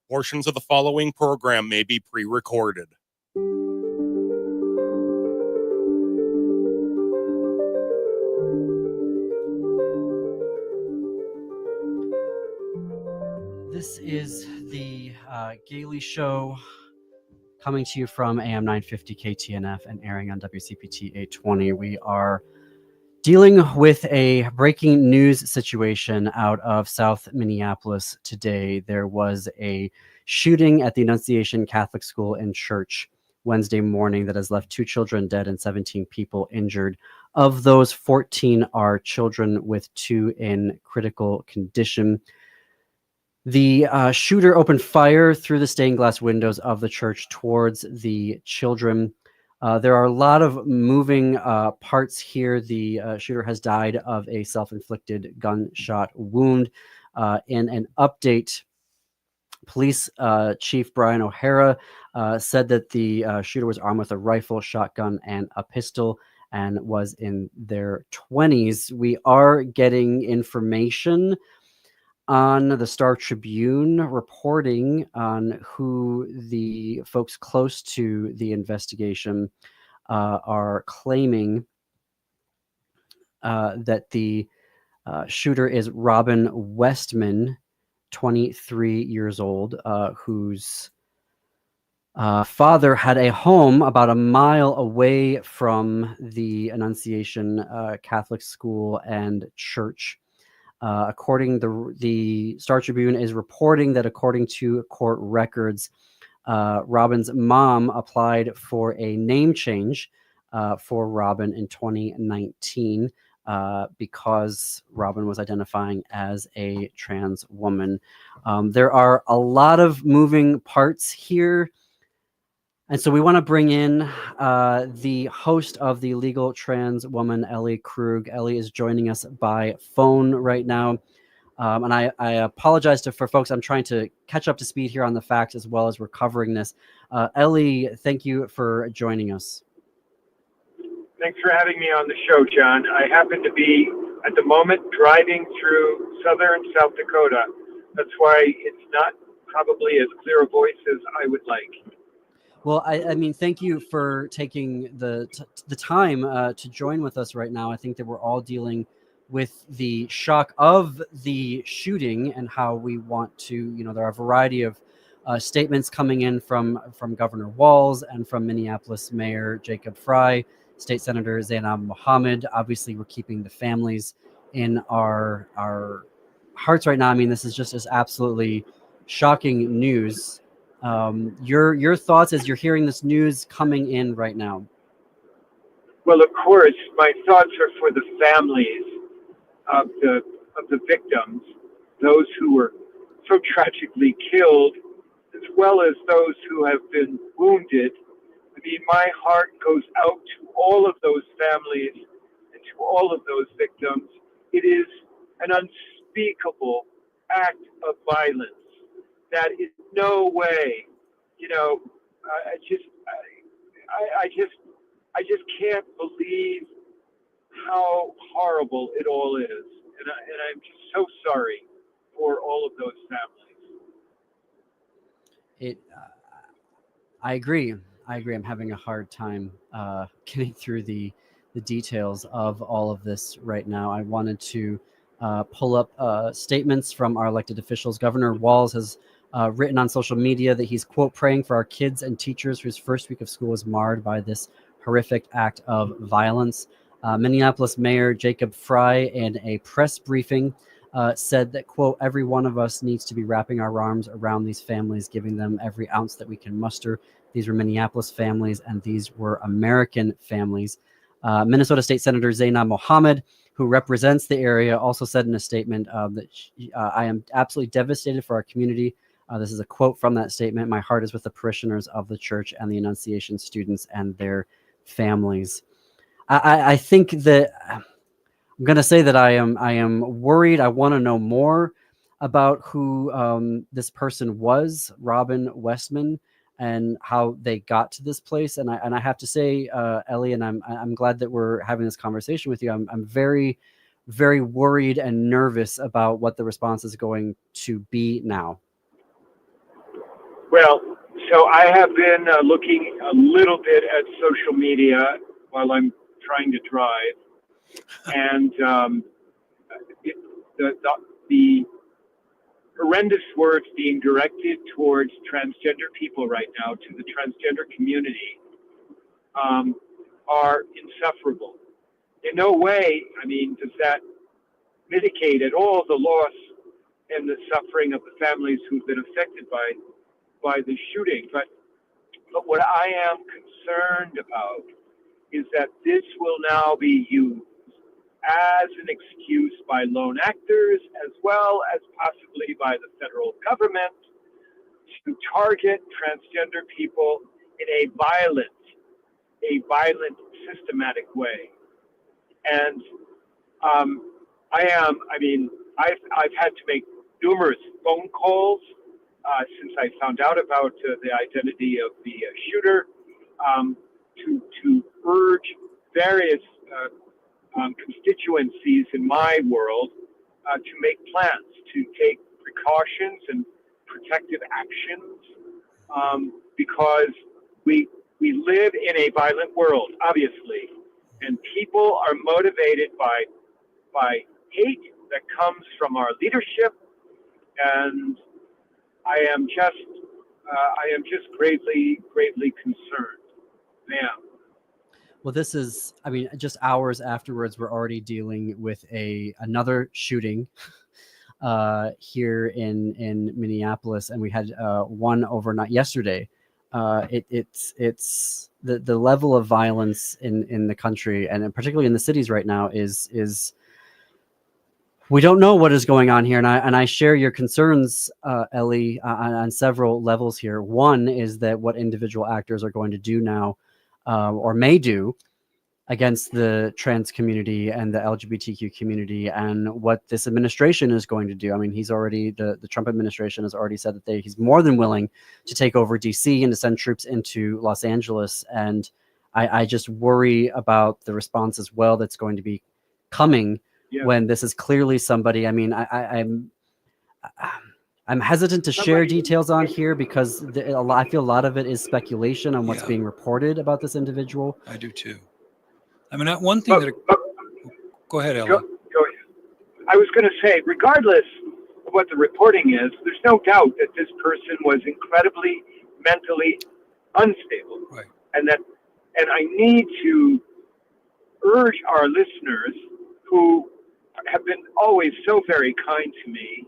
Portions of the following program may be pre-recorded. This is the Gaily Show, coming to you from AM 950 KTNF and airing on WCPT 820. We are dealing with a breaking news situation out of South Minneapolis today. There was a shooting at the Annunciation Catholic School and Church Wednesday morning that has left 2 children dead and 17 people injured. Of those, 14 are children, with 2 in critical condition. The shooter opened fire through the stained glass windows of the church towards the children. There are a lot of moving parts here. The shooter has died of a self-inflicted gunshot wound. In an update, Police Chief Brian O'Hara said that the shooter was armed with a rifle, shotgun, and a pistol, and was in their 20s. We are getting information on the Star Tribune reporting on who the folks close to the investigation are claiming that the shooter is Robin Westman, 23 years old, whose father had a home about a mile away from the Annunciation Catholic School and Church. According the Star Tribune is reporting that according to court records, Robin's mom applied for a name change for Robin in 2019 because Robin was identifying as a trans woman. There are a lot of moving parts here. And so we want to bring in the host of the Legal Trans Woman, Ellie Krug. Ellie is joining us by phone right now. And I apologize for folks. I'm trying to catch up to speed here on the facts as well as we're covering this. Ellie, thank you for joining us. Thanks for having me on the show, John. I happen to be, at the moment, driving through southern South Dakota. That's why it's not probably as clear a voice as I would like. Well, I mean, thank you for taking the time to join with us right now. I think that we're all dealing with the shock of the shooting and how we want to, there are a variety of statements coming in from Governor Walz and from Minneapolis Mayor Jacob Frey, State Senator Zainab Mohammed. Obviously, we're keeping the families in our hearts right now. I mean, this is just as absolutely shocking news. Your thoughts as you're hearing this news coming in right now? Well, of course, my thoughts are for the families of the victims, those who were so tragically killed, as well as those who have been wounded. I mean, my heart goes out to all of those families and to all of those victims. It is an unspeakable act of violence that is no way, I just can't believe how horrible it all is, and I'm just so sorry for all of those families. I agree. I'm having a hard time getting through the details of all of this right now. I wanted to pull up statements from our elected officials. Governor Walz has written on social media that he's, quote, praying for our kids and teachers whose first week of school was marred by this horrific act of violence. Minneapolis Mayor Jacob Frey, in a press briefing, said that, quote, every one of us needs to be wrapping our arms around these families, giving them every ounce that we can muster. These were Minneapolis families, and these were American families. Minnesota State Senator Zainab Mohammed, who represents the area, also said in a statement that I am absolutely devastated for our community. This is a quote from that statement. My heart is with the parishioners of the church and the Annunciation students and their families. I think that I'm going to say that I am worried. I want to know more about who this person was, Robin Westman, and how they got to this place. And I have to say, Ellie, and I'm glad that we're having this conversation with you. I'm very, very worried and nervous about what the response is going to be now. Well, so I have been looking a little bit at social media while I'm trying to drive, and it, the horrendous words being directed towards transgender people right now, to the transgender community, are insufferable. In no way, I mean, does that mitigate at all the loss and the suffering of the families who've been affected by the shooting. But what I am concerned about is that this will now be used as an excuse by lone actors, as well as possibly by the federal government, to target transgender people in a violent, systematic way. And I've had to make numerous phone calls since I found out about the identity of the shooter, to urge various constituencies in my world to make plans, to take precautions and protective actions, because we live in a violent world, obviously, and people are motivated by hate that comes from our leadership, and I am just gravely concerned, ma'am. Well, this is, I mean, just hours afterwards, we're already dealing with another shooting here in Minneapolis, and we had one overnight yesterday. It's the level of violence in the country, and particularly in the cities right now, is we don't know what is going on here, and I share your concerns, Ellie, on several levels here. One is that what individual actors are going to do now, or may do, against the trans community and the LGBTQ community, and what this administration is going to do. I mean, the Trump administration has already said that he's more than willing to take over DC and to send troops into Los Angeles. And I just worry about the response as well that's going to be coming when this is clearly somebody. I mean, I'm hesitant to share details on here because I feel a lot of it is speculation on what's being reported about this individual. I do too. I mean, one thing go ahead, Ella. Go ahead. I was going to say, regardless of what the reporting is, there's no doubt that this person was incredibly mentally unstable, right? And I need to urge our listeners, who have been always so very kind to me,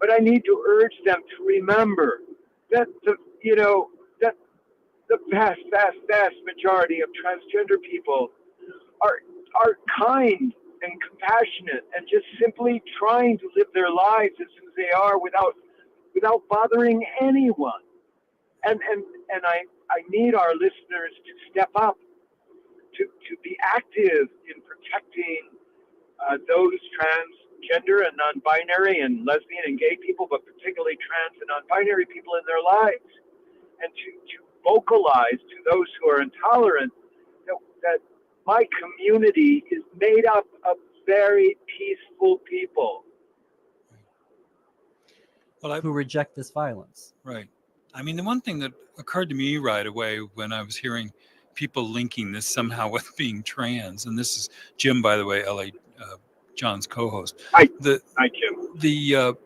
but I need to urge them to remember that the vast majority of transgender people are kind and compassionate and just simply trying to live their lives as they are without bothering anyone. And I need our listeners to step up, to be active in protecting those transgender and non-binary and lesbian and gay people, but particularly trans and non-binary people in their lives, and to vocalize to those who are intolerant that my community is made up of very peaceful people. Well, who reject this violence. Right. I mean, the one thing that occurred to me right away when I was hearing people linking this somehow with being trans, and this is Jim, by the way, L.A. John's co-host. Hi, Jim. The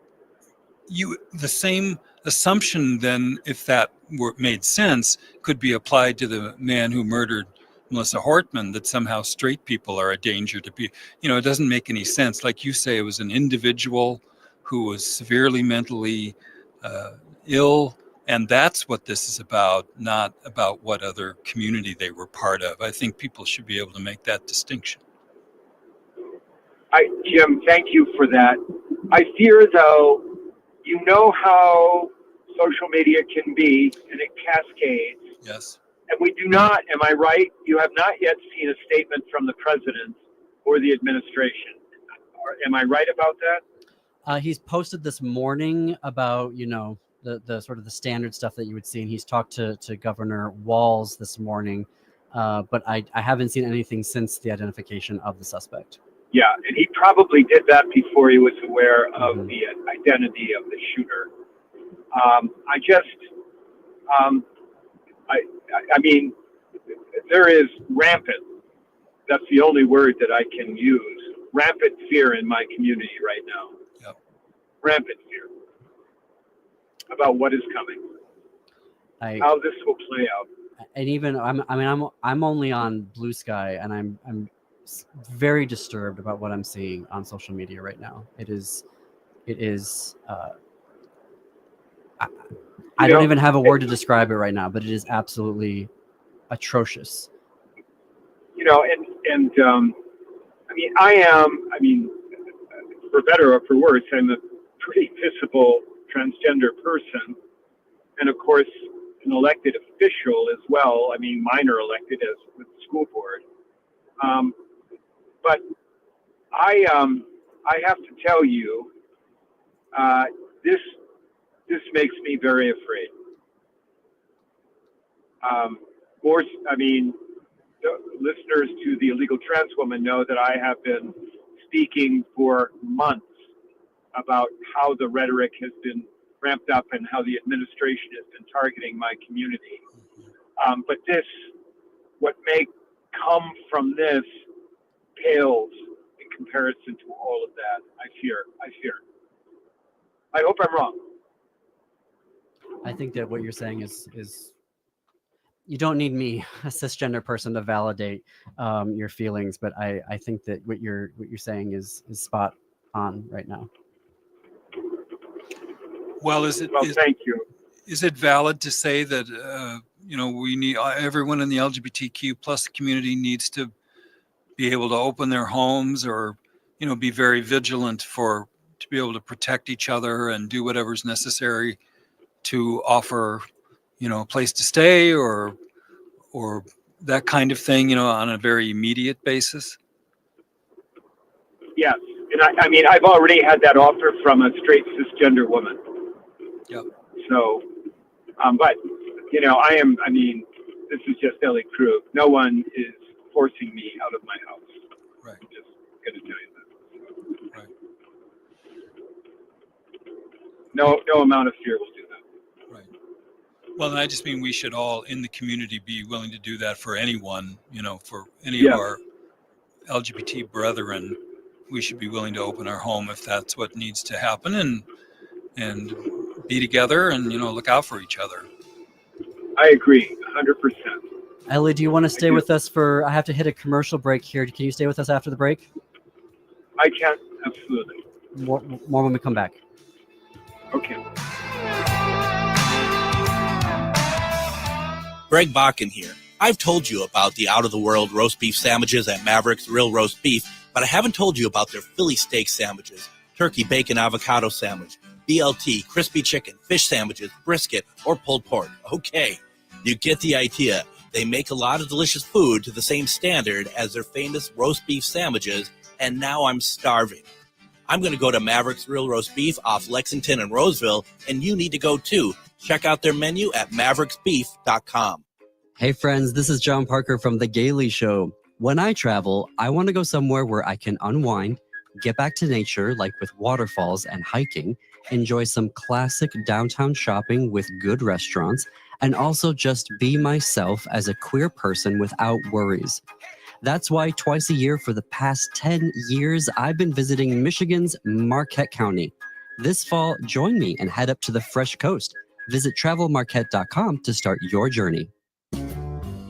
same assumption then, if that made sense, could be applied to the man who murdered Melissa Hortman, that somehow straight people are a danger to be. It doesn't make any sense. Like you say, it was an individual who was severely mentally ill, and that's what this is about, not about what other community they were part of. I think people should be able to make that distinction. Jim, thank you for that. I fear, though, you know how social media can be, and it cascades. Yes. And we do not, am I right? You have not yet seen a statement from the president or the administration. Am I right about that? He's posted this morning about, the sort of the standard stuff that you would see. And he's talked to Governor Walz this morning. But I haven't seen anything since the identification of the suspect. Yeah, and he probably did that before he was aware of the identity of the shooter. I mean, there is rampant, that's the only word that I can use, rampant fear in my community right now. Yep. Rampant fear about what is coming, how this will play out. And even I'm only on Blue Sky, and I'm very disturbed about what I'm seeing on social media right now. It is I don't even have a word to describe it right now, but it is absolutely atrocious. I mean, for better or for worse, I'm a pretty visible transgender person, and of course, an elected official as well. I mean, minor elected as with the school board. But I have to tell you, this makes me very afraid. The listeners to the Illegal Trans Woman know that I have been speaking for months about how the rhetoric has been ramped up and how the administration has been targeting my community. But what may come from this pales in comparison to all of that. I fear. I hope I'm wrong. I think that what you're saying is you don't need me, a cisgender person, to validate your feelings, but I think that what you're saying is spot on right now. Well, thank you. Is it valid to say that we need everyone in the LGBTQ plus community needs to be able to open their homes, or be very vigilant to be able to protect each other and do whatever's necessary to offer a place to stay or that kind of thing, on a very immediate basis? Yes, and I've already had that offer from a straight cisgender woman. Yep. So, this is just Ellie Krug. No one is forcing me out of my house. Right. I'm just going to tell you that. Right. No amount of fear will do that. Right. Well, and I just mean we should all in the community be willing to do that for anyone, for any of our LGBT brethren. We should be willing to open our home if that's what needs to happen, and be together and, look out for each other. I agree, 100%. Ellie, do you want to stay with us I have to hit a commercial break here. Can you stay with us after the break? I can, absolutely. More when we come back. Okay. Greg Bakken here. I've told you about the out-of-the-world roast beef sandwiches at Maverick's Real Roast Beef, but I haven't told you about their Philly steak sandwiches, turkey bacon avocado sandwich, BLT, crispy chicken, fish sandwiches, brisket, or pulled pork. Okay, you get the idea. They make a lot of delicious food to the same standard as their famous roast beef sandwiches, and now I'm starving. I'm going to go to Maverick's Real Roast Beef off Lexington and Roseville, and you need to go too. Check out their menu at mavericksbeef.com. Hey friends, this is John Parker from The Gaily Show. When I travel, I want to go somewhere where I can unwind, get back to nature like with waterfalls and hiking, enjoy some classic downtown shopping with good restaurants, and also just be myself as a queer person without worries. That's why twice a year for the past 10 years, I've been visiting Michigan's Marquette County. This fall, join me and head up to the Fresh Coast. Visit travelmarquette.com to start your journey.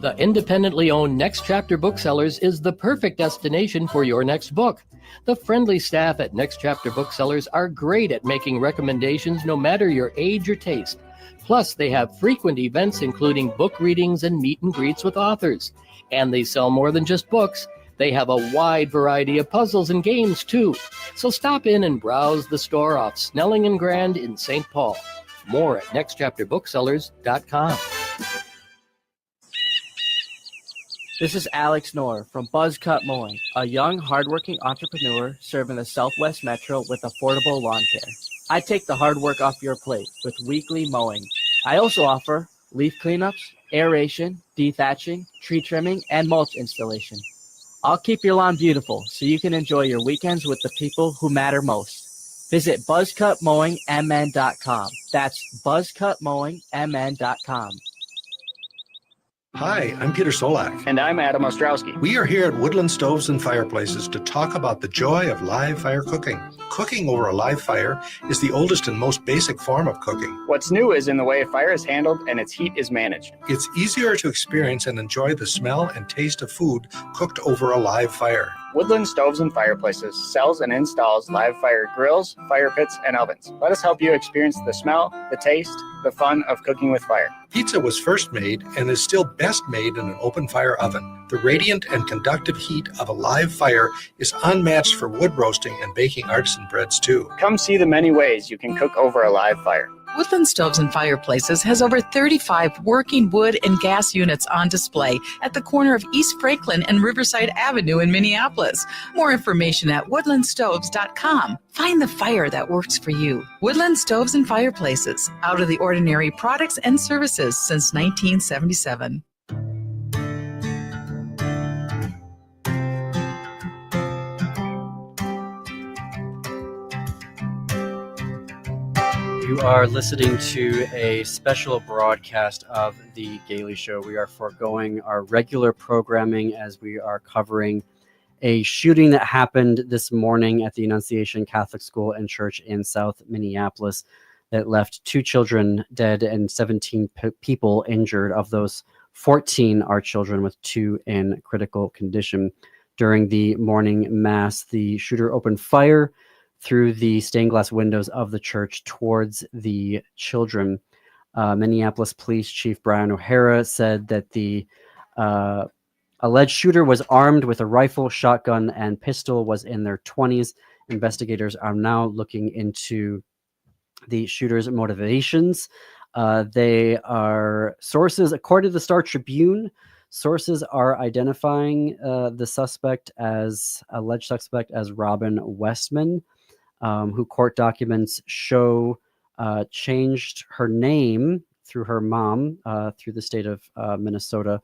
The independently owned Next Chapter Booksellers is the perfect destination for your next book. The friendly staff at Next Chapter Booksellers are great at making recommendations no matter your age or taste. Plus, they have frequent events including book readings and meet and greets with authors. And they sell more than just books. They have a wide variety of puzzles and games, too. So stop in and browse the store off Snelling and Grand in St. Paul. More at nextchapterbooksellers.com. This is Alex Knorr from Buzz Cut Mowing, a young, hardworking entrepreneur serving the Southwest Metro with affordable lawn care. I take the hard work off your plate with weekly mowing. I also offer leaf cleanups, aeration, dethatching, tree trimming, and mulch installation. I'll keep your lawn beautiful so you can enjoy your weekends with the people who matter most. Visit buzzcutmowingmn.com. That's buzzcutmowingmn.com. Hi, I'm Peter Solak. And I'm Adam Ostrowski. We are here at Woodland Stoves and Fireplaces to talk about the joy of live fire cooking. Cooking over a live fire is the oldest and most basic form of cooking. What's new is in the way fire is handled and its heat is managed. It's easier to experience and enjoy the smell and taste of food cooked over a live fire. Woodland Stoves and Fireplaces sells and installs live fire grills, fire pits, and ovens. Let us help you experience the smell, the taste, the fun of cooking with fire. Pizza was first made and is still best made in an open fire oven. The radiant and conductive heat of a live fire is unmatched for wood roasting and baking artisan breads too. Come see the many ways you can cook over a live fire. Woodland Stoves and Fireplaces has over 35 working wood and gas units on display at the corner of East Franklin and Riverside Avenue in Minneapolis. More information at woodlandstoves.com. Find the fire that works for you. Woodland Stoves and Fireplaces, out of the ordinary products and services since 1977. You are listening to a special broadcast of The Gaily Show. We are foregoing our regular programming as we are covering a shooting that happened this morning at the Annunciation Catholic School and Church in South Minneapolis that left 2 children dead and 17 people injured. Of those, 14 are children, with 2 in critical condition. During the morning mass, the shooter opened fire through the stained glass windows of the church towards the children. Minneapolis Police Chief Brian O'Hara said that the alleged shooter was armed with a rifle, shotgun, and pistol, was in their 20s. Investigators are now looking into the shooter's motivations. They are sources, according to the Star Tribune, sources are identifying the alleged suspect as Robin Westman, who court documents show changed her name through her mom through the state of Minnesota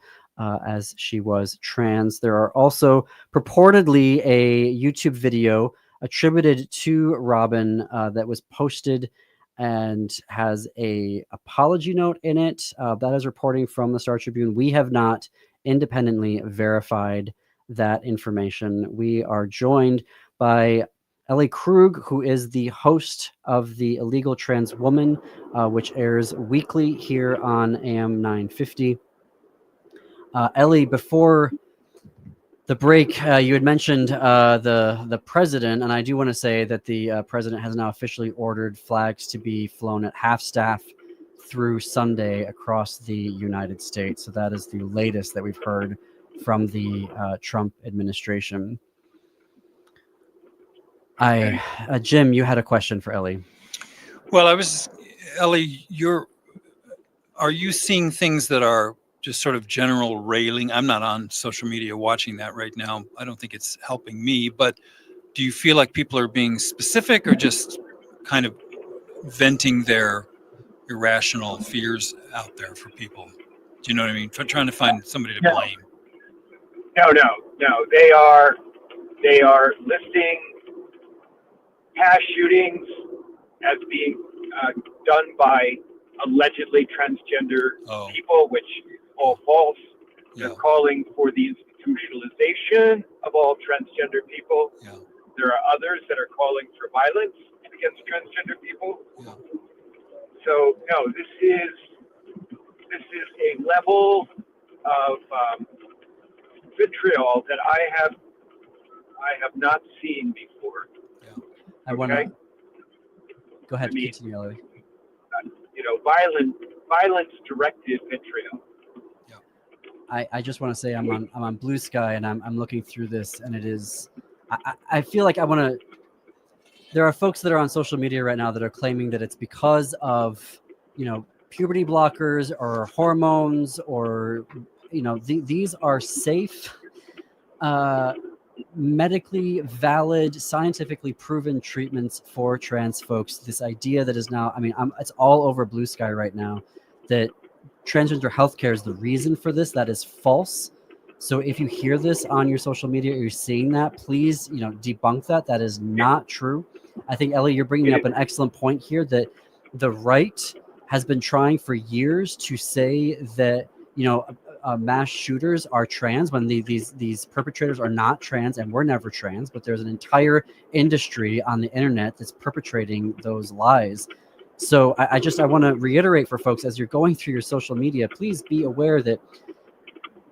as she was trans. There are also purportedly a YouTube video attributed to Robin that was posted and has a apology note in it. That is reporting from the Star Tribune. We have not independently verified that information. We are joined by Ellie Krug, who is the host of the Illegal Trans Woman, which airs weekly here on AM 950. Ellie, before the break, you had mentioned the president, and I do want to say that the president has now officially ordered flags to be flown at half-staff through Sunday across the United States. So that is the latest that we've heard from the Trump administration. Jim, you had a question for Ellie. Well, Ellie, are you seeing things that are just sort of general railing? I'm not on social media watching that right now. I don't think it's helping me, but do you feel like people are being specific or just kind of venting their irrational fears out there for people? Do you know what I mean? Trying to find somebody to blame. No. They are listing past shootings as being done by allegedly transgender people, which is all false. Yeah. They're calling for the institutionalization of all transgender people. Yeah. There are others that are calling for violence against transgender people. Yeah. So no, this is a level of vitriol that I have not seen before. I want to go ahead. Continue, Ellie. Violence-directed vitriol. Yeah. I just want to say I'm on Blue Sky and I'm looking through this, and it is. I feel like I want to. There are folks that are on social media right now that are claiming that it's because of puberty blockers or hormones or these are safe, medically valid, scientifically proven treatments for trans folks. This idea that is now, it's all over Blue Sky right now, that transgender healthcare is the reason for this. That is false. So if you hear this on your social media or you're seeing that, please, debunk that. That is not true. I think, Ellie, you're bringing up an excellent point here that the right has been trying for years to say that, mass shooters are trans when these perpetrators are not trans, and were never trans, but there's an entire industry on the internet that's perpetrating those lies. So I want to reiterate for folks, as you're going through your social media, please be aware that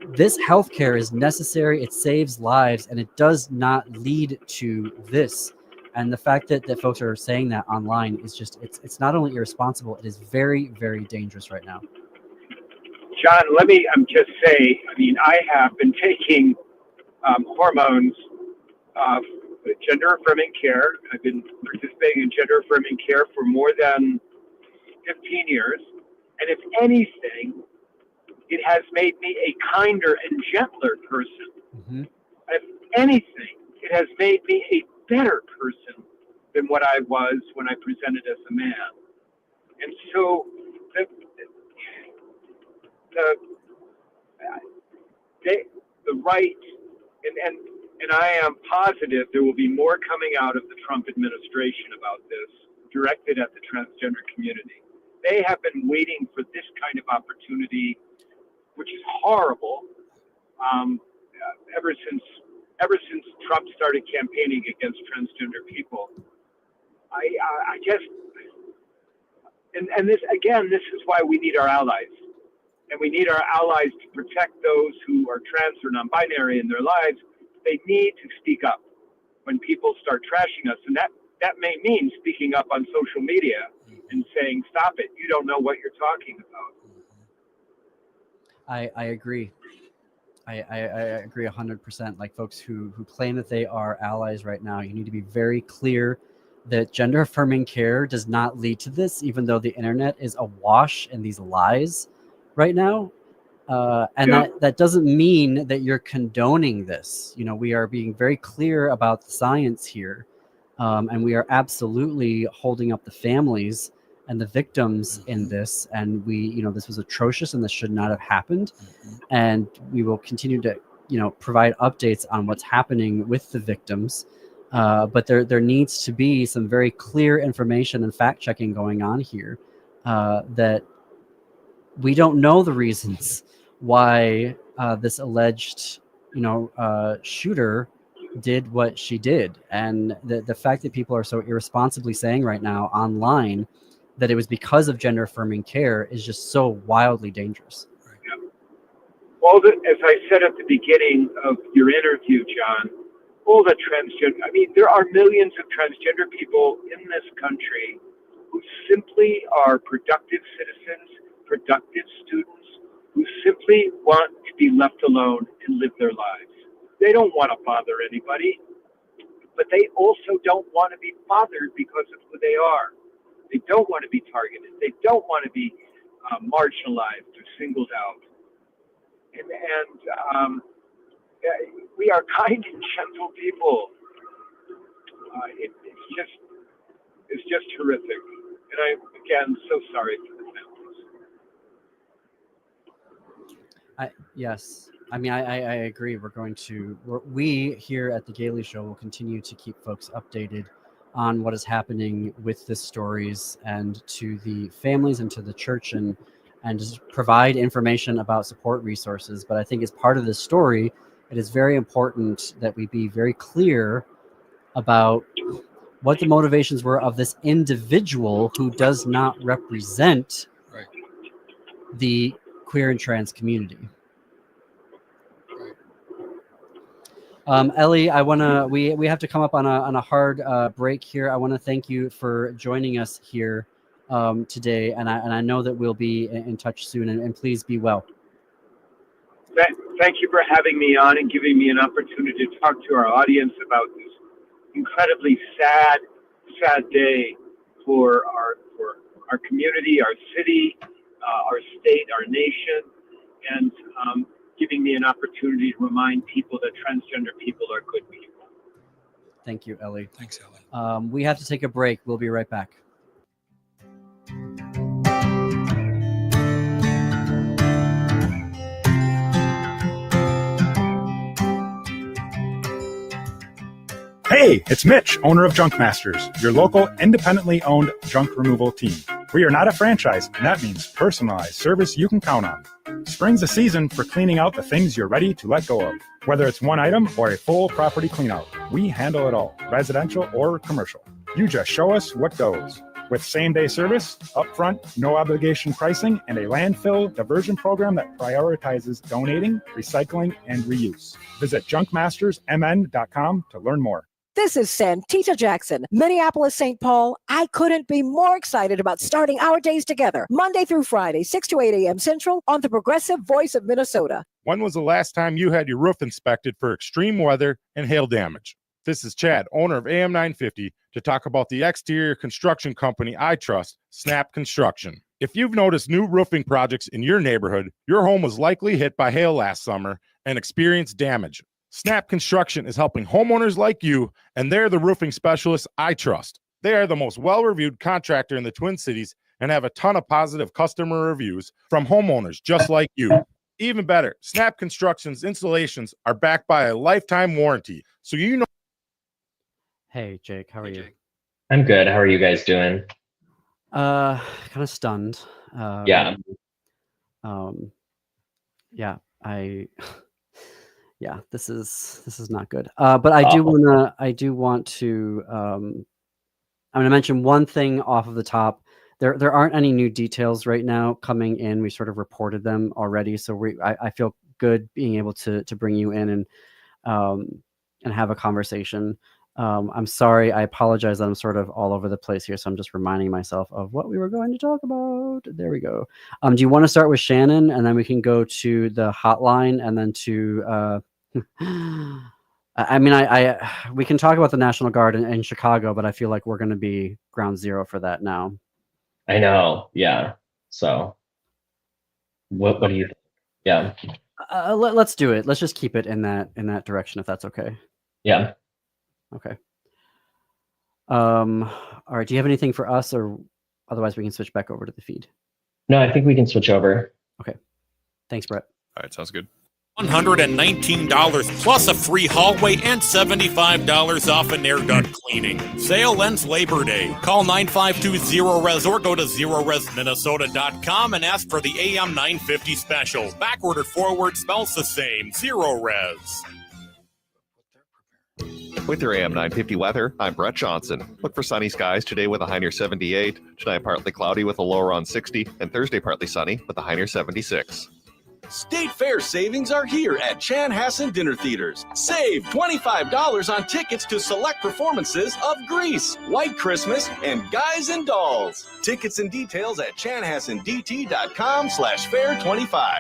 this healthcare is necessary. It saves lives, and it does not lead to this. And the fact that folks are saying that online is just, it's not only irresponsible, it is very, very dangerous right now. John, let me just say, I have been taking hormones, gender affirming care. I've been participating in gender affirming care for more than 15 years. And if anything, it has made me a kinder and gentler person. Mm-hmm. If anything, it has made me a better person than what I was when I presented as a man. And so the right, and I am positive there will be more coming out of the Trump administration about this, directed at the transgender community. They have been waiting for this kind of opportunity, which is horrible, ever since Trump started campaigning against transgender people. I just, and this is why we need our allies. And we need our allies to protect those who are trans or non-binary in their lives. They need to speak up when people start trashing us. And that may mean speaking up on social media and saying, stop it, you don't know what you're talking about. I agree. I agree 100%. Like, folks who claim that they are allies right now, you need to be very clear that gender affirming care does not lead to this, even though the internet is awash in these lies right now. That doesn't mean that you're condoning this. We are being very clear about the science here. And we are absolutely holding up the families and the victims in this. And this was atrocious, and this should not have happened. And we will continue to, provide updates on what's happening with the victims. But there needs to be some very clear information and fact checking going on here, that we don't know the reasons why this alleged, shooter did what she did. And the fact that people are so irresponsibly saying right now online that it was because of gender affirming care is just so wildly dangerous. Yeah. Well, as I said at the beginning of your interview, John, all the transgender, there are millions of transgender people in this country who simply are productive citizens, productive students, who simply want to be left alone and live their lives. They don't want to bother anybody, but they also don't want to be bothered because of who they are. They don't want to be targeted. They don't want to be marginalized or singled out. And we are kind and gentle people. It's just horrific. And I'm, again, so sorry for the families. Yes. I agree. We here at the Gaily Show will continue to keep folks updated on what is happening with the stories, and to the families and to the church, and just provide information about support resources. But I think as part of this story, it is very important that we be very clear about what the motivations were of this individual who does not represent the queer and trans community. Ellie, we have to come up on a hard break here. I want to thank you for joining us here today, and I know that we'll be in touch soon. And please be well. Thank you for having me on and giving me an opportunity to talk to our audience about this incredibly sad day for our community, our city, our state, our nation, and giving me an opportunity to remind people that transgender people are good people. Thank you, Ellie. Thanks, Ellie. We have to take a break. We'll be right back. Hey, it's Mitch, owner of Junk Masters, your local independently owned junk removal team. We are not a franchise, and that means personalized service you can count on. Spring's a season for cleaning out the things you're ready to let go of. Whether it's one item or a full property cleanout, we handle it all, residential or commercial. You just show us what goes. With same-day service, upfront, no-obligation pricing, and a landfill diversion program that prioritizes donating, recycling, and reuse. Visit junkmastersmn.com to learn more. This is Santita Jackson, Minneapolis, St. Paul. I couldn't be more excited about starting our days together, Monday through Friday, 6 to 8 a.m. Central, on the Progressive Voice of Minnesota. When was the last time you had your roof inspected for extreme weather and hail damage? This is Chad, owner of AM 950, to talk about the exterior construction company I trust, Snap Construction. If you've noticed new roofing projects in your neighborhood, your home was likely hit by hail last summer and experienced damage. Snap Construction is helping homeowners like you, and they're the roofing specialists I trust. They are the most well-reviewed contractor in the Twin Cities and have a ton of positive customer reviews from homeowners just like you. Even better, Snap Construction's installations are backed by a lifetime warranty, so you know. Hey, Jake, how are you? I'm good. How are you guys doing? Kind of stunned. Yeah. Yeah, yeah, this is not good. But I do want to I'm gonna mention one thing off of the top. There aren't any new details right now coming in. We sort of reported them already, so I feel good being able to bring you in and have a conversation. I'm sorry. I apologize that I'm sort of all over the place here, so I'm just reminding myself of what we were going to talk about. There we go. Do you want to start with Shannon, and then we can go to the hotline, and then to we can talk about the National Guard in Chicago, but I feel like we're going to be ground zero for that now. I know. Yeah. So what do you think? Yeah. Let's do it. Let's just keep it in that direction, if that's okay. Yeah. Okay. All right. Do you have anything for us, or otherwise we can switch back over to the feed? No, I think we can switch over. Okay. Thanks, Brett. All right, sounds good. $119 plus a free hallway and $75 off an air duct cleaning. Sale ends Labor Day. Call 9520-RES or go to zeroresminnesota.com and ask for the AM 950 special. Backward or forward smells the same. Zero Res. With your AM 950 weather, I'm Brett Johnson. Look for sunny skies today with a high near 78. Tonight partly cloudy with a low around 60. And Thursday partly sunny with a high near 76. State Fair savings are here at Chanhassen Dinner Theaters. Save $25 on tickets to select performances of Grease, White Christmas, and Guys and Dolls. Tickets and details at chanhassendt.com/fair25.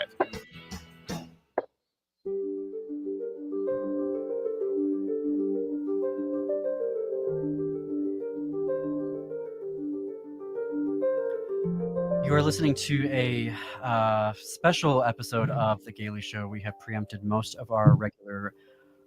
You are listening to a special episode of The Gaily Show. We have preempted most of our regular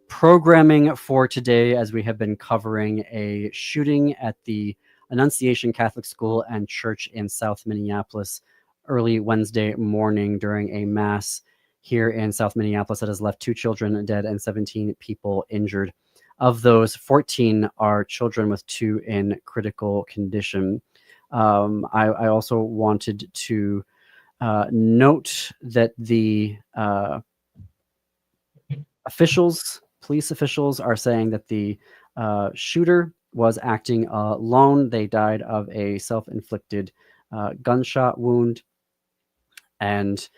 programming for today, as we have been covering a shooting at the Annunciation Catholic School and Church in South Minneapolis early Wednesday morning during a mass here in South Minneapolis that has left 2 children dead and 17 people injured. Of those, 14 are children, with 2 in critical condition. I also wanted to note that the police officials are saying that the shooter was acting alone. They died of a self-inflicted gunshot wound. And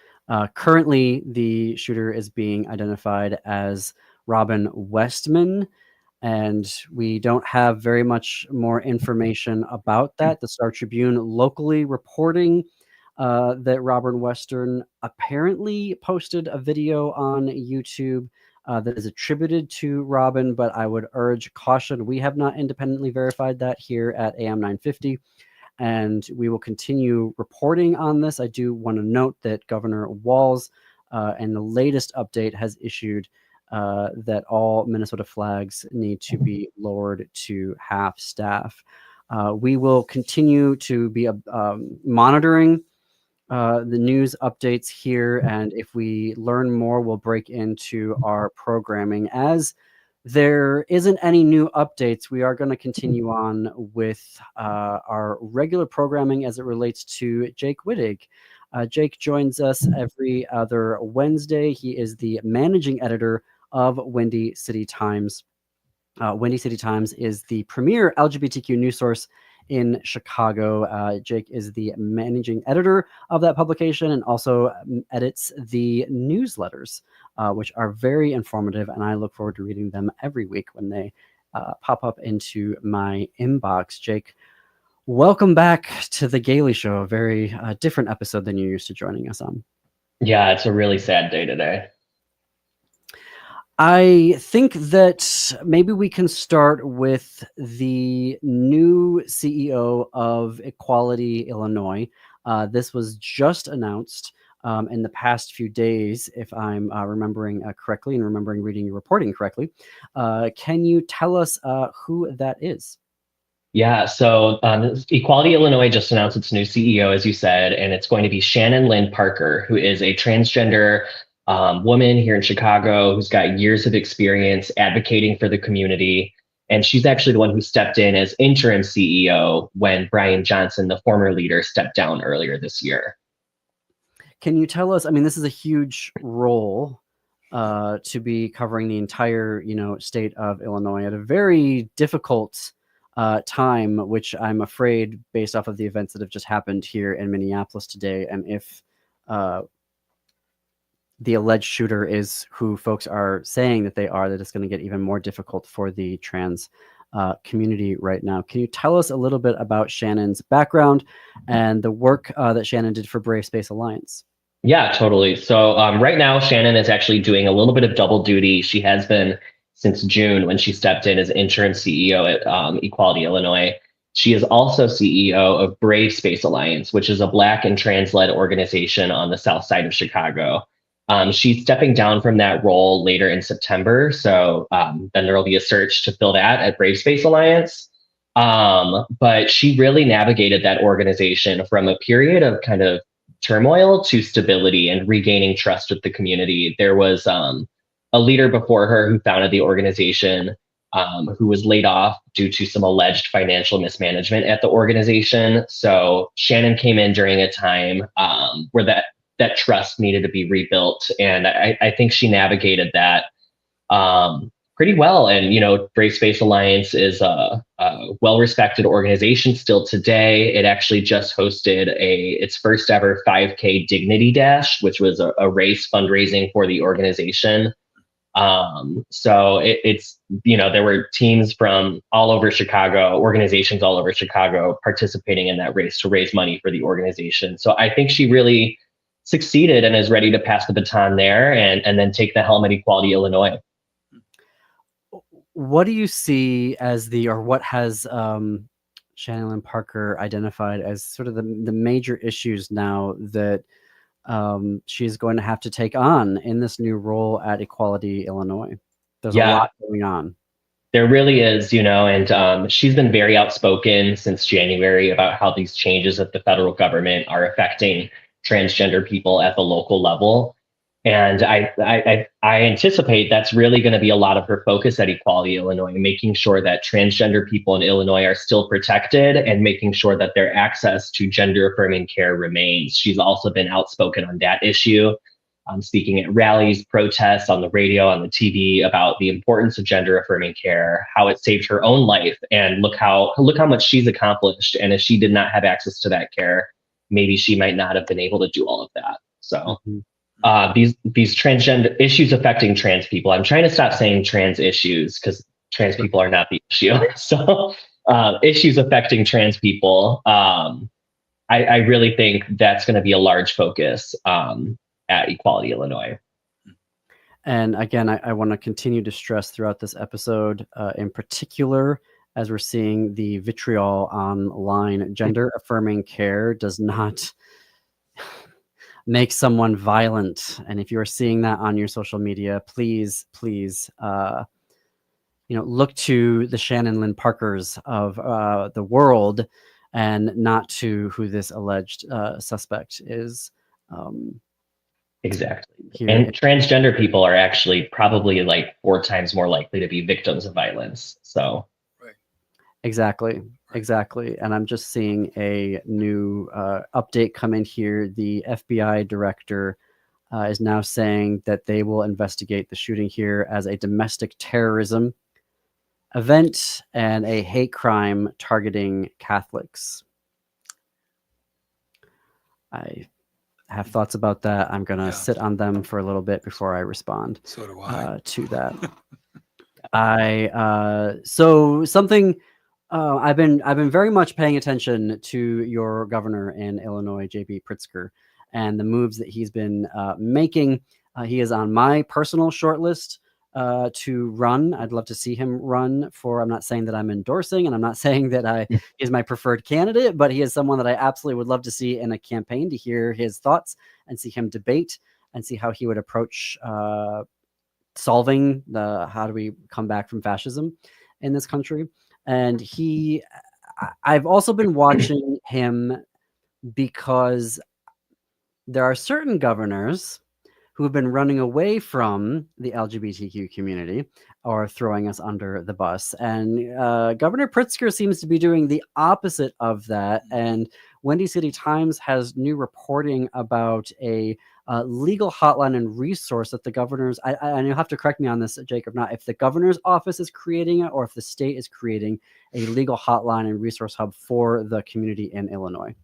currently the shooter is being identified as Robin Westman. And we don't have very much more information about that. The Star Tribune locally reporting that Robin Western apparently posted a video on YouTube that is attributed to Robin, but I would urge caution. We have not independently verified that here at AM 950, and we will continue reporting on this. I do want to note that Governor Walz, in the latest update, has issued that all Minnesota flags need to be lowered to half staff. We will continue to be monitoring the news updates here, and if we learn more, we'll break into our programming. As there isn't any new updates. We are going to continue on with our regular programming as it relates to Jake Wittich. Jake joins us every other Wednesday. He is the managing editor of Windy City Times. Windy City Times is the premier LGBTQ news source in Chicago. Jake is the managing editor of that publication and also edits the newsletters, which are very informative, and I look forward to reading them every week when they pop up into my inbox. Jake, welcome back to the Gaily Show, a very different episode than you're used to joining us on. Yeah, it's a really sad day today. I think that maybe we can start with the new CEO of Equality Illinois. This was just announced in the past few days, if I'm remembering correctly and remembering reading your reporting correctly. Can you tell us who that is? Yeah, so Equality Illinois just announced its new CEO, as you said, and it's going to be Shannon Lynn Parker, who is a transgender woman here in Chicago who's got years of experience advocating for the community. And she's actually the one who stepped in as interim CEO when Brian Johnson, the former leader, stepped down earlier this year. Can you tell us, I mean, this is a huge role to be covering the entire, state of Illinois at a very difficult time, which I'm afraid, based off of the events that have just happened here in Minneapolis today, and if the alleged shooter is who folks are saying that they are, that it's going to get even more difficult for the trans community right now. Can you tell us a little bit about Shannon's background and the work that Shannon did for Brave Space Alliance? Yeah, totally. So right now, Shannon is actually doing a little bit of double duty. She has been since June when she stepped in as interim CEO at Equality Illinois. She is also CEO of Brave Space Alliance, which is a Black and trans-led organization on the south side of Chicago. She's stepping down from that role later in September. So then there will be a search to fill that at Brave Space Alliance. But she really navigated that organization from a period of kind of turmoil to stability and regaining trust with the community. There was a leader before her who founded the organization who was laid off due to some alleged financial mismanagement at the organization. So Shannon came in during a time where that trust needed to be rebuilt. And I think she navigated that pretty well. And, Brave Space Alliance is a well-respected organization still today. It actually just hosted its first ever 5K Dignity Dash, which was a race fundraising for the organization. So it's, there were teams from all over Chicago, organizations all over Chicago participating in that race to raise money for the organization. So I think she really succeeded and is ready to pass the baton there and then take the helm at Equality Illinois. What do you see as what has Shannon Lynn Parker identified as sort of the major issues now that she's going to have to take on in this new role at Equality Illinois? There's a lot going on. There really is, and she's been very outspoken since January about how these changes at the federal government are affecting transgender people at the local level. And I anticipate that's really going to be a lot of her focus at Equality Illinois, making sure that transgender people in Illinois are still protected and making sure that their access to gender affirming care remains. She's also been outspoken on that issue, speaking at rallies, protests, on the radio, on the TV about the importance of gender affirming care, how it saved her own life, and look how much she's accomplished. And if she did not have access to that care, maybe she might not have been able to do all of that. So these transgender issues affecting trans people, I'm trying to stop saying trans issues because trans people are not the issue. So issues affecting trans people, I really think that's going to be a large focus at Equality Illinois. And again, I want to continue to stress throughout this episode, in particular, as we're seeing the vitriol online, gender affirming care does not make someone violent. And if you are seeing that on your social media, please, look to the Shannon Lynn Parkers of the world and not to who this alleged suspect is. Exactly. Here And transgender people are actually probably like 4 times more likely to be victims of violence. So Exactly. And I'm just seeing a new update come in here. The FBI director is now saying that they will investigate the shooting here as a domestic terrorism event and a hate crime targeting Catholics. I have thoughts about that. I'm going to sit on them for a little bit before I respond So do I. to that. So something I've been very much paying attention to your governor in Illinois, J.B. Pritzker, and the moves that he's been making. He is on my personal short list to run. I'd love to see him run for. I'm not saying that I'm endorsing, and I'm not saying that he's my preferred candidate, but he is someone that I absolutely would love to see in a campaign, to hear his thoughts and see him debate and see how he would approach solving how do we come back from fascism in this country. And I've also been watching him because there are certain governors who have been running away from the LGBTQ community or throwing us under the bus. And Governor Pritzker seems to be doing the opposite of that. And Windy City Times has new reporting about a legal hotline and resource that the governor's, and you'll have to correct me on this, Jacob, not if the governor's office is creating it or if the state is creating a legal hotline and resource hub for the community in Illinois.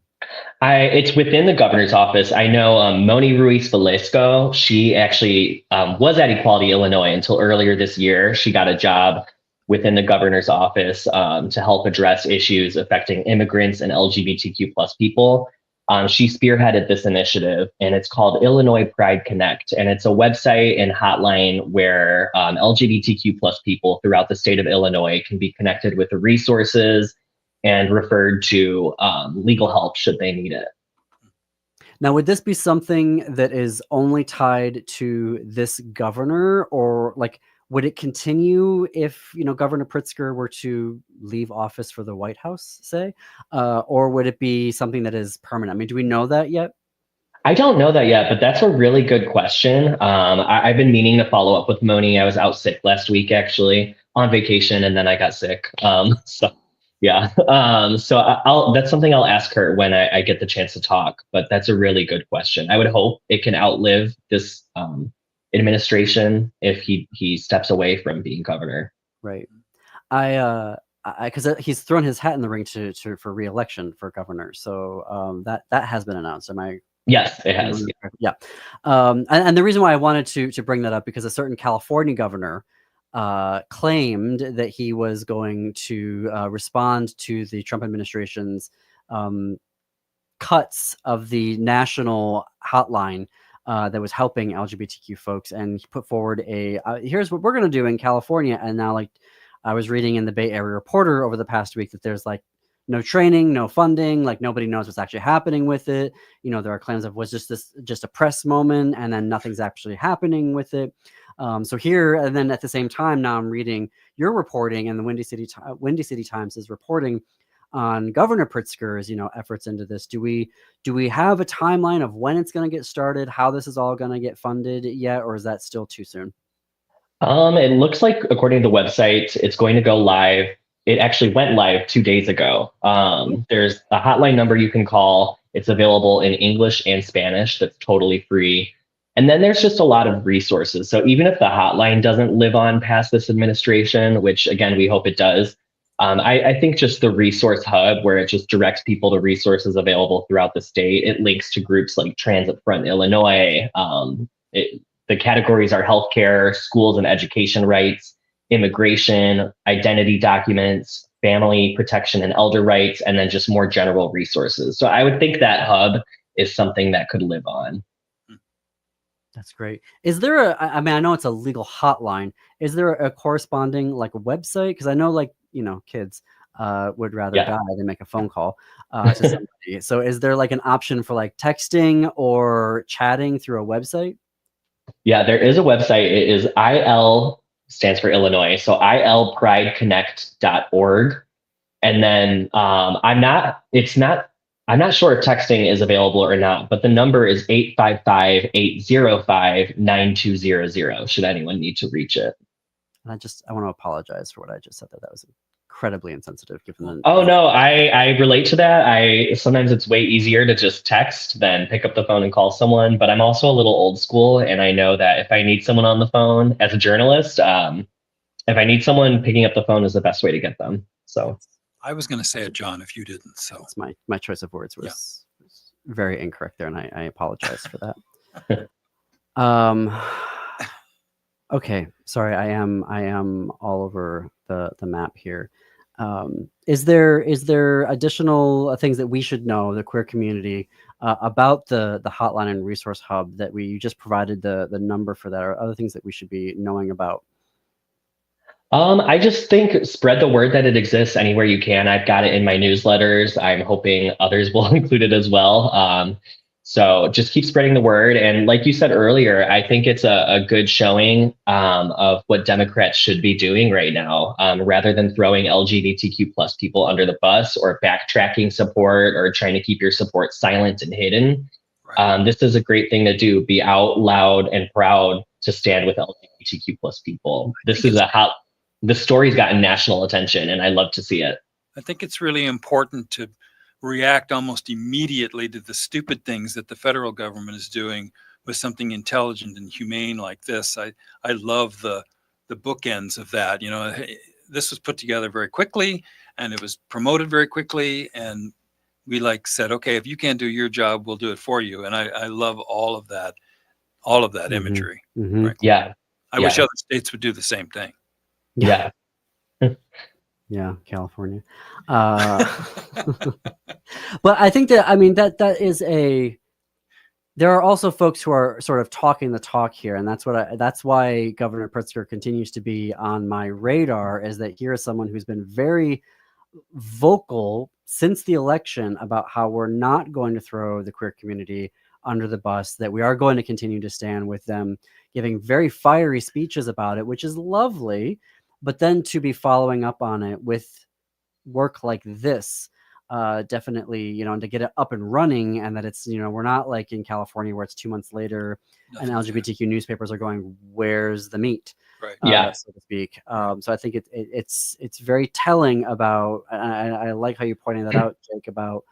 It's within the governor's office. I know Moni Ruiz Velasco, she actually was at Equality Illinois until earlier this year. She got a job within the governor's office to help address issues affecting immigrants and LGBTQ plus people. She spearheaded this initiative, and it's called Illinois Pride Connect. And it's a website and hotline where LGBTQ plus people throughout the state of Illinois can be connected with the resources and referred to legal help should they need it. Now, would this be something that is only tied to this governor, or like, would it continue if, Governor Pritzker were to leave office for the White House, say, or would it be something that is permanent? I mean, do we know that yet? I don't know that yet, but that's a really good question. I've been meaning to follow up with Moni. I was out sick last week, actually, on vacation, and then I got sick. So that's something I'll ask her when I get the chance to talk, but that's a really good question. I would hope it can outlive this administration if he steps away from being governor. Right. Because he's thrown his hat in the ring for re-election for governor. So that has been announced. Am I? Yes, it has. Yeah. And the reason why I wanted to bring that up, because a certain California governor claimed that he was going to respond to the Trump administration's cuts of the national hotline that was helping LGBTQ folks, and he put forward here's what we're going to do in California. And now, like, I was reading in the Bay Area Reporter over the past week that there's like no training, no funding, like nobody knows what's actually happening with it. There are claims of was just a press moment, and then nothing's actually happening with it. So here, and then at the same time, now I'm reading your reporting, and the Windy City Times is reporting on Governor Pritzker's, efforts into this. Do we have a timeline of when it's going to get started, how this is all going to get funded yet, or is that still too soon? It looks like, according to the website, it's going to go live. It actually went live 2 days ago. There's a hotline number you can call. It's available in English and Spanish. That's totally free. And then there's just a lot of resources. So even if the hotline doesn't live on past this administration, which again, we hope it does, I think just the resource hub, where it just directs people to resources available throughout the state. It links to groups like Transit Front Illinois. The categories are healthcare, schools and education rights, immigration, identity documents, family protection and elder rights, and then just more general resources. So I would think that hub is something that could live on. That's great. Is there I know it's a legal hotline. Is there a corresponding like website? Because I know kids would rather die than make a phone call to somebody. So is there like an option for like texting or chatting through a website? Yeah, there is a website. It is IL, stands for Illinois. So ilprideconnect.org. And then it's not I'm not sure if texting is available or not, but the number is 855-805-9200 should anyone need to reach it. And I want to apologize for what I just said there. That was incredibly insensitive given the Oh no, I relate to that. Sometimes it's way easier to just text than pick up the phone and call someone, but I'm also a little old school, and I know that if I need someone on the phone as a journalist, if I need someone, picking up the phone is the best way to get them. So I was going to say it, John, if you didn't. So that's my choice of words was very incorrect there, and I apologize for that. Okay, sorry, I am all over the map here. Is there additional things that we should know, the queer community, about the hotline and resource hub that you just provided the number for that, or other things that we should be knowing about? I just think spread the word that it exists anywhere you can. I've got it in my newsletters. I'm hoping others will include it as well. So just keep spreading the word. And like you said earlier, I think it's a good showing of what Democrats should be doing right now, rather than throwing LGBTQ plus people under the bus or backtracking support or trying to keep your support silent and hidden. This is a great thing to do. Be out loud and proud to stand with LGBTQ plus people. The story's gotten national attention, and I love to see it. I think it's really important to react almost immediately to the stupid things that the federal government is doing with something intelligent and humane like this. I love the bookends of that. You know, this was put together very quickly, and it was promoted very quickly, and we said, okay, if you can't do your job, we'll do it for you. And I love all of that imagery. Mm-hmm. Right? Yeah. I wish other states would do the same thing. Yeah. Yeah, California. But I think that is there are also folks who are sort of talking the talk here, and that's why Governor Pritzker continues to be on my radar, is that here is someone who's been very vocal since the election about how we're not going to throw the queer community under the bus, that we are going to continue to stand with them, giving very fiery speeches about it, which is lovely. But then to be following up on it with work like this, definitely, and to get it up and running, and that it's, we're not like in California where it's 2 months later and LGBTQ newspapers are going, where's the meat? Right. So to speak. So I think it's very telling about, I like how you pointed that out, Jake, about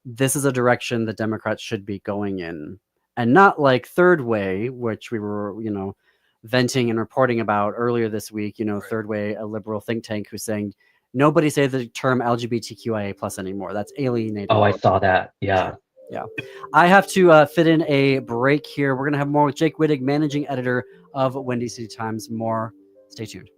this is a direction the Democrats should be going in, and not like Third Way, which we were, venting and reporting about earlier this week. Third Way, a liberal think tank, who's saying nobody say the term LGBTQIA plus anymore. That's alienating. Oh, I saw that. Yeah. Yeah. I have to fit in a break here. We're going to have more with Jake Wittich, managing editor of Windy City Times. More. Stay tuned.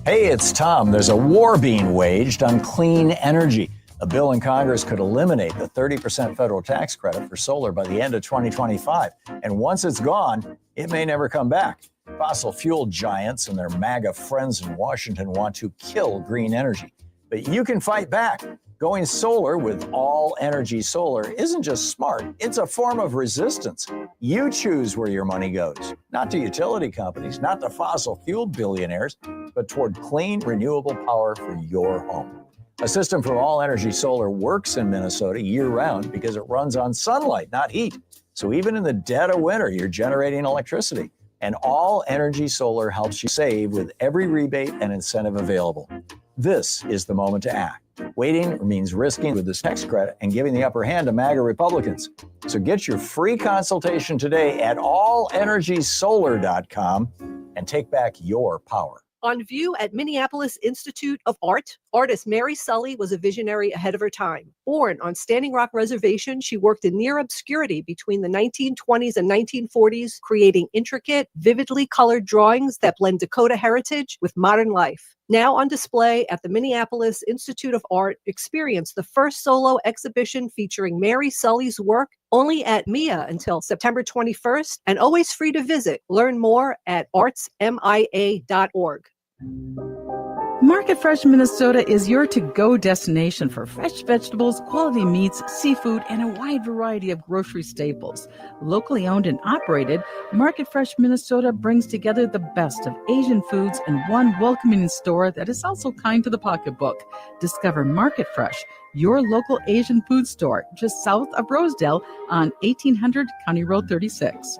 Hey, it's Tom. There's a war being waged on clean energy. A bill in Congress could eliminate the 30% federal tax credit for solar by the end of 2025. And once it's gone, it may never come back. Fossil fuel giants and their MAGA friends in Washington want to kill green energy. But you can fight back. Going solar with All Energy Solar isn't just smart, it's a form of resistance. You choose where your money goes, not to utility companies, not to fossil fuel billionaires, but toward clean, renewable power for your home. A system from All Energy Solar works in Minnesota year-round because it runs on sunlight, not heat. So even in the dead of winter, you're generating electricity. And All Energy Solar helps you save with every rebate and incentive available. This is the moment to act. Waiting means risking with this tax credit and giving the upper hand to MAGA Republicans. So get your free consultation today at allenergysolar.com and take back your power. On view at Minneapolis Institute of Art, artist Mary Sully was a visionary ahead of her time. Born on Standing Rock Reservation, she worked in near obscurity between the 1920s and 1940s, creating intricate, vividly colored drawings that blend Dakota heritage with modern life. Now on display at the Minneapolis Institute of Art, experience the first solo exhibition featuring Mary Sully's work, only at MIA until September 21st, and always free to visit. Learn more at artsmia.org. Market Fresh Minnesota is your to-go destination for fresh vegetables, quality meats, seafood, and a wide variety of grocery staples. Locally owned and operated, Market Fresh Minnesota brings together the best of Asian foods in one welcoming store that is also kind to the pocketbook. Discover Market Fresh, your local Asian food store, just south of Rosedale on 1800 County Road 36.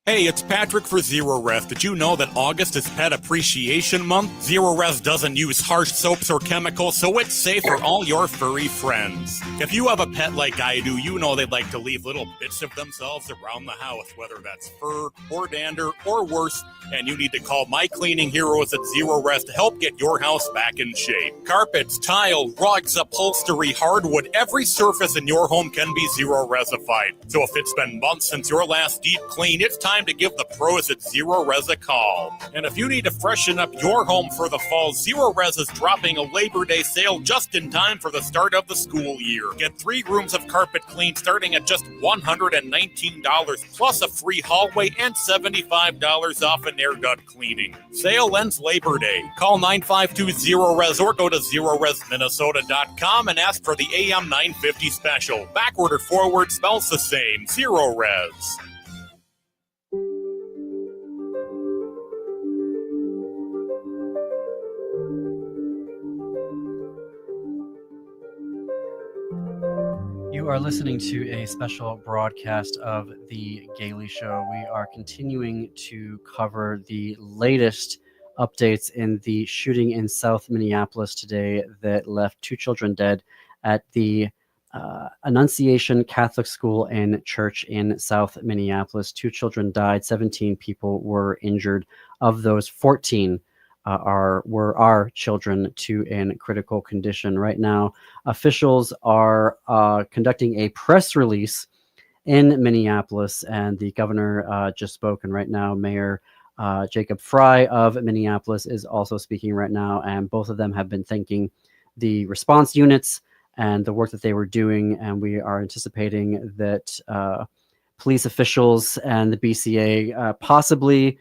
Hey, it's Patrick for Zero Res. Did you know that August is Pet Appreciation Month? Zero Res doesn't use harsh soaps or chemicals, so it's safe for all your furry friends. If you have a pet like I do, you know they'd like to leave little bits of themselves around the house, whether that's fur or dander or worse, and you need to call my cleaning heroes at Zero Res to help get your house back in shape. Carpets, tile, rugs, upholstery, hardwood, every surface in your home can be Zero Resified. So if it's been months since your last deep clean, it's time to give the pros at Zero Res a call. And if you need to freshen up your home for the fall, Zero Res is dropping a Labor Day sale just in time for the start of the school year. Get 3 rooms of carpet clean starting at just $119, plus a free hallway and $75 off an air duct cleaning. Sale ends Labor Day. Call 9520-RES or go to ZeroResMinnesota.com and ask for the AM 950 special. Backward or forward spells the same. Zero Res. You are listening to a special broadcast of The Gaily Show. We are continuing to cover the latest updates in the shooting in South Minneapolis today that left 2 children dead at the Annunciation Catholic School and Church in South Minneapolis. 2 children died, 17 people were injured. Of those, 14 were our children, 2 in critical condition. Right now, officials are conducting a press release in Minneapolis, and the governor just spoke. And right now, Mayor Jacob Fry of Minneapolis is also speaking right now, and both of them have been thanking the response units and the work that they were doing. And we are anticipating that police officials and the BCA, possibly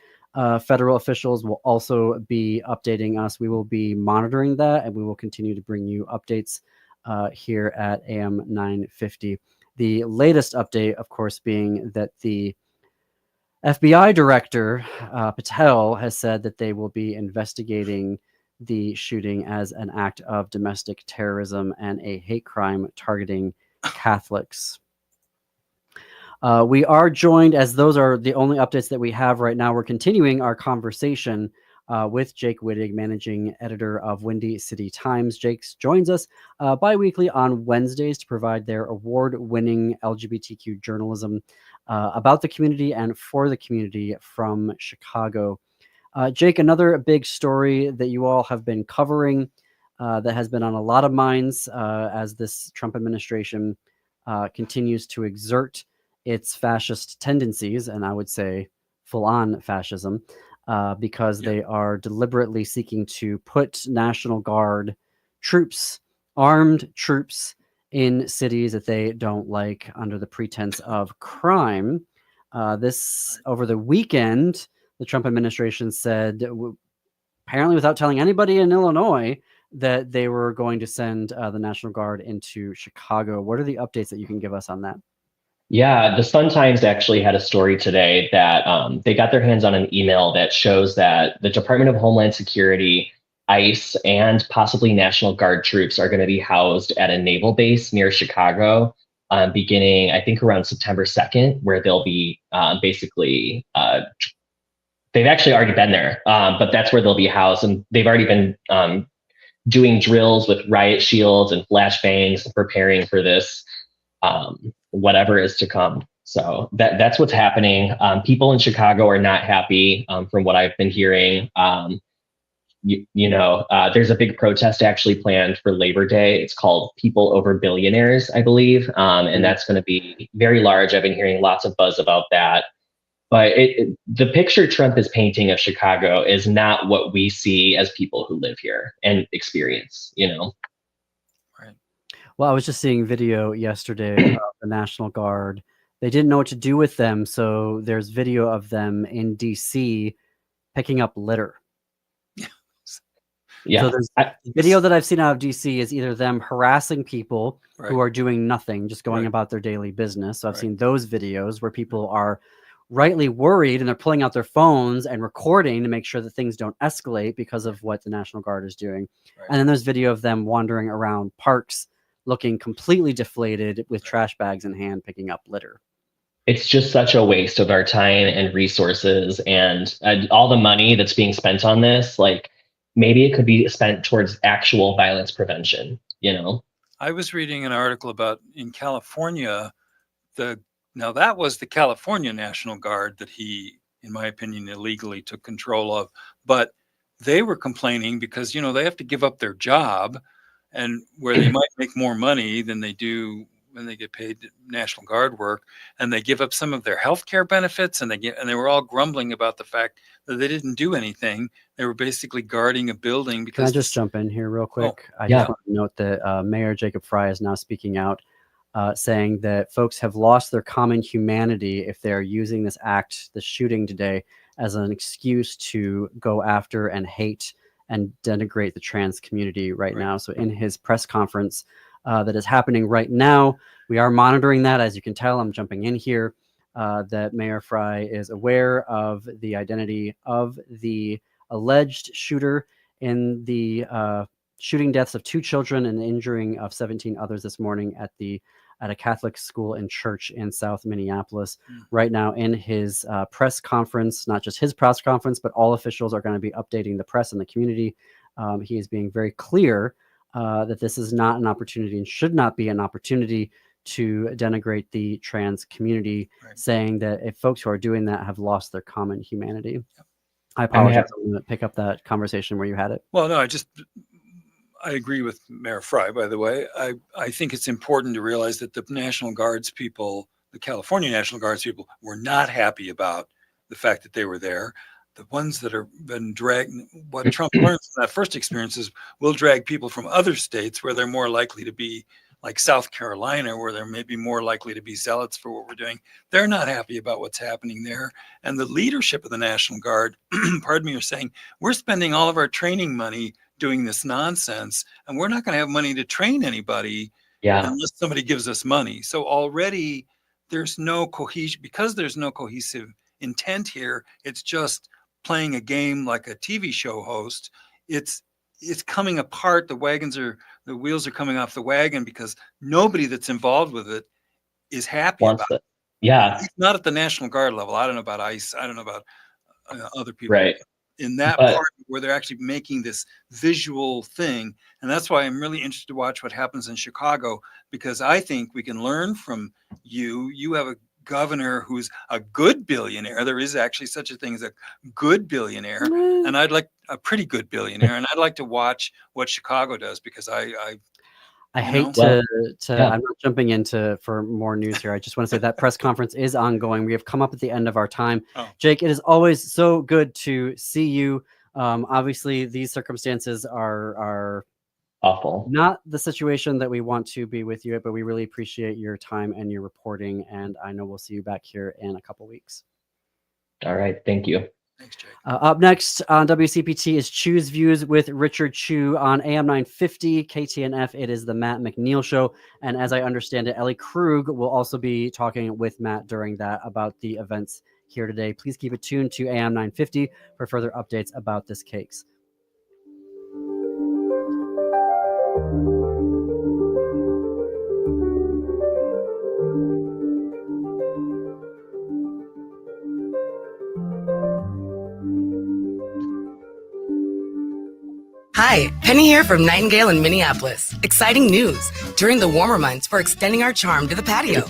federal officials, will also be updating us. We will be monitoring that, and we will continue to bring you updates here at AM 950. The latest update, of course, being that the FBI director, Patel, has said that they will be investigating the shooting as an act of domestic terrorism and a hate crime targeting Catholics. We are joined, as those are the only updates that we have right now. We're continuing our conversation with Jake Wittich, managing editor of Windy City Times. Jake joins us bi-weekly on Wednesdays to provide their award-winning LGBTQ journalism about the community and for the community from Chicago. Jake, another big story that you all have been covering that has been on a lot of minds as this Trump administration continues to exert its fascist tendencies, and I would say full-on fascism, because they are deliberately seeking to put National Guard troops, armed troops, in cities that they don't like under the pretense of crime. This over the weekend, the Trump administration said, apparently without telling anybody in Illinois, that they were going to send the National Guard into Chicago. What are the updates that you can give us on that? Yeah, the Sun Times actually had a story today that they got their hands on an email that shows that the Department of Homeland Security, ICE, and possibly National Guard troops are going to be housed at a naval base near Chicago beginning, I think, around September 2nd, where they'll be basically, they've actually already been there, but that's where they'll be housed. And they've already been doing drills with riot shields and flashbangs, preparing for this whatever is to come. So that's what's happening. People in Chicago are not happy from what I've been hearing. There's a big protest actually planned for Labor Day. It's called People Over Billionaires, I believe. And that's going to be very large. I've been hearing lots of buzz about that. But the picture Trump is painting of Chicago is not what we see as people who live here and experience, Well, I was just seeing video yesterday of the National Guard they didn't know what to do with them. So there's video of them in DC picking up litter. Yeah. So there's video that I've seen out of DC is either them harassing people who are doing nothing, just going about their daily business. So I've seen those videos where people are rightly worried and they're pulling out their phones and recording to make sure that things don't escalate because of what the National Guard is doing. And then there's video of them wandering around parks looking completely deflated with trash bags in hand, picking up litter. It's just such a waste of our time and resources and all the money that's being spent on this. Like, maybe it could be spent towards actual violence prevention, you know? I was reading an article about in California, now that was the California National Guard that he, in my opinion, illegally took control of, but they were complaining because, you know, they have to give up their job, and where they might make more money than they do when they get paid National Guard work, and they give up some of their health care benefits, and they were all grumbling about the fact that they didn't do anything. They were basically guarding a building. Because Can I just jump in here real quick? I yeah. just want to note that Mayor Jacob Frey is now speaking out, saying that folks have lost their common humanity if they're using this act, the shooting today, as an excuse to go after and hate and denigrate the trans community right now. So in his press conference that is happening right now, we are monitoring that. As you can tell, I'm jumping in here, that Mayor Frey is aware of the identity of the alleged shooter in the shooting deaths of 2 children and the injuring of 17 others this morning at a Catholic school and church in South Minneapolis. Right now in his press conference, not just his press conference, but all officials are going to be updating the press and the community. He is being very clear that this is not an opportunity and should not be an opportunity to denigrate the trans community, saying that if folks who are doing that have lost their common humanity. I apologize. I'm going to pick up that conversation where you had it. Well, no, I agree with Mayor Frey, by the way. I think it's important to realize that the National Guards people, the California National Guards people, were not happy about the fact that they were there. The ones that have been dragged, what Trump learned from that first experience is we'll drag people from other states where they're more likely to be, like South Carolina, where they're maybe more likely to be zealots for what we're doing. They're not happy about what's happening there. And the leadership of the National Guard, pardon me, are saying, we're spending all of our training money doing this nonsense, and we're not going to have money to train anybody unless somebody gives us money. So already there's no cohesion, because there's no cohesive intent here. It's just playing a game like a TV show host. It's coming apart. The wheels are coming off the wagon because nobody that's involved with it is happy about it. Yeah. It's not at the National Guard level. I don't know about ICE. I don't know about other people. Right. In that part where they're actually making this visual thing. And that's why I'm really interested to watch what happens in Chicago, because I think we can learn from you. You have a governor who's a good billionaire. There is actually such a thing as a good billionaire, and I'd like a pretty good billionaire, and I'd like to watch what Chicago does, because I hate to I'm not jumping into for more news here. I just want to say that press conference is ongoing. We have come up at the end of our time. Jake, it is always so good to see you. Obviously these circumstances are awful, not the situation that we want to be with you, but we really appreciate your time and your reporting, and I know we'll see you back here in a couple weeks. All right, thank you. Thanks, Jake. Up next on WCPT is Choose Views with Richard Chu on AM 950 KTNF. It is the Matt McNeil Show, and as I understand it, Ellie Krug will also be talking with Matt during that about the events here today. Please keep it tuned to AM 950 for further updates about this case. Hi, Penny here from Nightingale in Minneapolis. Exciting news! During the warmer months, we're extending our charm to the patio.